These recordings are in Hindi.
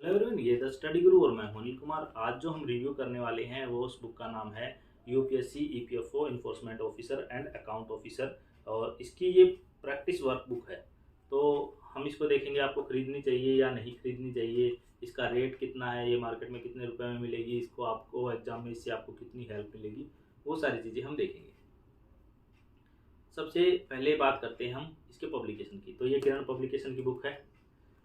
हेलो एवरीवन, ये द स्टडी गुरु और मैं हूं अनिल कुमार। आज जो हम रिव्यू करने वाले हैं वो उस बुक का नाम है UPSC EPFO enforcement officer and account officer, और इसकी ये प्रैक्टिस वर्क बुक है। तो हम इसको देखेंगे, आपको खरीदनी चाहिए या नहीं खरीदनी चाहिए, इसका रेट कितना है, ये मार्केट में कितने रुपए में मिलेगी, इसको आपको एग्जाम में इससे आपको कितनी हेल्प मिलेगी, वो सारी चीज़ें हम देखेंगे। सबसे पहले बात करते हैं हम इसके पब्लिकेशन की। तो ये किरण पब्लिकेशन की बुक है।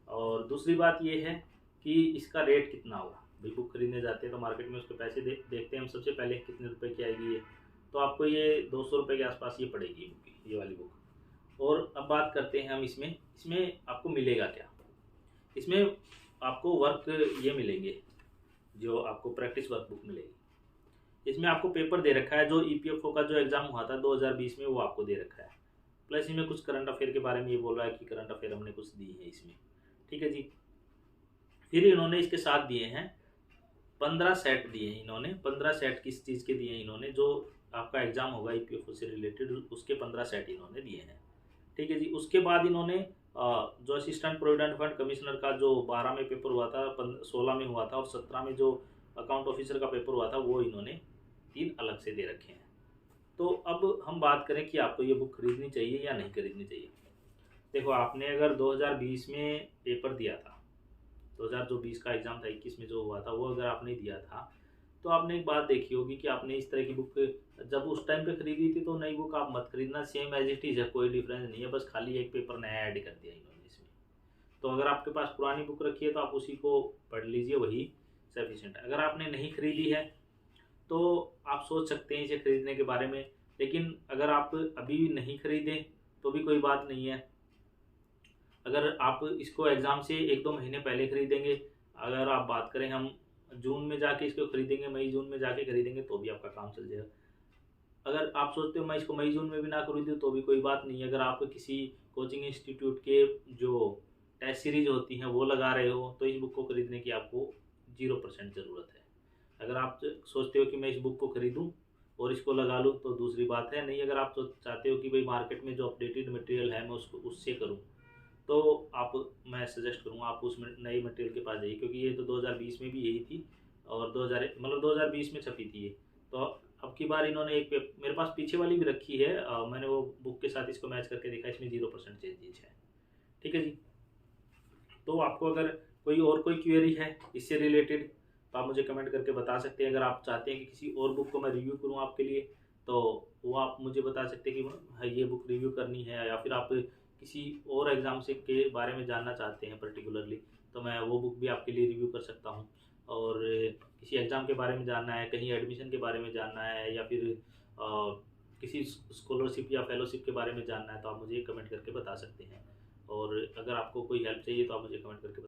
और दूसरी बात ये है कि इसका रेट कितना होगा। भाई बुक खरीदने जाते हैं तो मार्केट में उसके पैसे देखते हैं हम सबसे पहले कितने रुपए की आएगी ये। तो आपको ये 200 रुपये के आसपास ये पड़ेगी बुक, ये वाली बुक। और अब बात करते हैं हम इसमें इसमें आपको मिलेगा क्या। इसमें आपको वर्क ये मिलेंगे, जो आपको प्रैक्टिस वर्क बुक मिलेगी। इसमें आपको पेपर दे रखा है, जो ईपीएफओ का जो एग्ज़ाम हुआ था 2020 में, वो आपको दे रखा है। प्लस इसमें कुछ करंट अफेयर के बारे में ये बोल रहा है कि करंट अफेयर हमने कुछ दी है इसमें। ठीक है जी। फिर इन्होंने इसके साथ दिए हैं 15 सेट दिए हैं इन्होंने। 15 सेट किस चीज़ के दिए हैं इन्होंने, जो आपका एग्जाम होगा ईपीएफओ से रिलेटेड, उसके 15 सेट इन्होंने दिए हैं। ठीक है जी। उसके बाद इन्होंने जो असिस्टेंट प्रोविडेंट फंड कमिश्नर का जो 12 में पेपर हुआ था, 16 में हुआ था, और 17 में जो अकाउंट ऑफिसर का पेपर हुआ था, वो इन्होंने 3 अलग से दे रखे हैं। तो अब हम बात करें कि आपको ये बुक खरीदनी चाहिए या नहीं खरीदनी चाहिए। देखो, आपने अगर 2020 में पेपर दिया था, 2020 का एग्ज़ाम था, 21 में जो हुआ था वो अगर आपने दिया था, तो आपने एक बात देखी होगी कि आपने इस तरह की बुक जब उस टाइम पे खरीदी थी, तो नई बुक आप मत खरीदना, सेम एज इट इज़ है, कोई डिफरेंस नहीं है, बस खाली एक पेपर नया ऐड कर दिया इन्होंने इसमें। तो अगर आपके पास पुरानी बुक रखी है तो आप उसी को पढ़ लीजिए, वही सफिशिएंट है। अगर आपने नहीं खरीदी है तो आप सोच सकते हैं इसे खरीदने के बारे में, लेकिन अगर आप अभी भी नहीं खरीदें तो भी कोई बात नहीं है। अगर आप इसको एग्ज़ाम से 1-2 महीने पहले खरीदेंगे, अगर आप बात करें हम जून में जाके इसको खरीदेंगे, मई जून में जाके खरीदेंगे, तो भी आपका काम चल जाएगा। अगर आप सोचते हो मैं इसको मई जून में भी ना खरीदूँ तो भी कोई बात नहीं है। अगर आप किसी कोचिंग इंस्टीट्यूट के जो टेस्ट सीरीज होती हैं वो लगा रहे हो, तो इस बुक को खरीदने की आपको 0% ज़रूरत है। अगर आप सोचते हो कि मैं इस बुक को खरीदूँ और इसको लगा लूँ तो दूसरी बात है। नहीं, अगर आप तो चाहते हो कि भाई मार्केट में जो अपडेटेड मटेरियल है मैं उसको उससे करूँ, तो आप मैं सजेस्ट करूँगा आप उस नए मटेरियल के पास जाइए, क्योंकि ये तो 2020 में भी यही थी, और 2020 में छपी थी ये। तो अब की बार इन्होंने मेरे पास पीछे वाली भी रखी है, मैंने वो बुक के साथ इसको मैच करके देखा, इसमें 0% चेंजेज है। ठीक है जी। तो आपको अगर कोई क्वेरी है इससे रिलेटेड, तो आप मुझे कमेंट करके बता सकते हैं। अगर आप चाहते हैं कि किसी और बुक को मैं रिव्यू करूं आपके लिए, तो वो आप मुझे बता सकते हैं कि ये बुक रिव्यू करनी है, या फिर आप किसी और एग्ज़ाम से के बारे में जानना चाहते हैं पर्टिकुलरली, तो मैं वो बुक भी आपके लिए रिव्यू कर सकता हूँ। और किसी एग्ज़ाम के बारे में जानना है, कहीं एडमिशन के बारे में जानना है, या फिर किसी स्कॉलरशिप या फेलोशिप के बारे में जानना है, तो आप मुझे कमेंट करके बता सकते हैं। और अगर आपको कोई हेल्प चाहिए तो आप मुझे कमेंट करके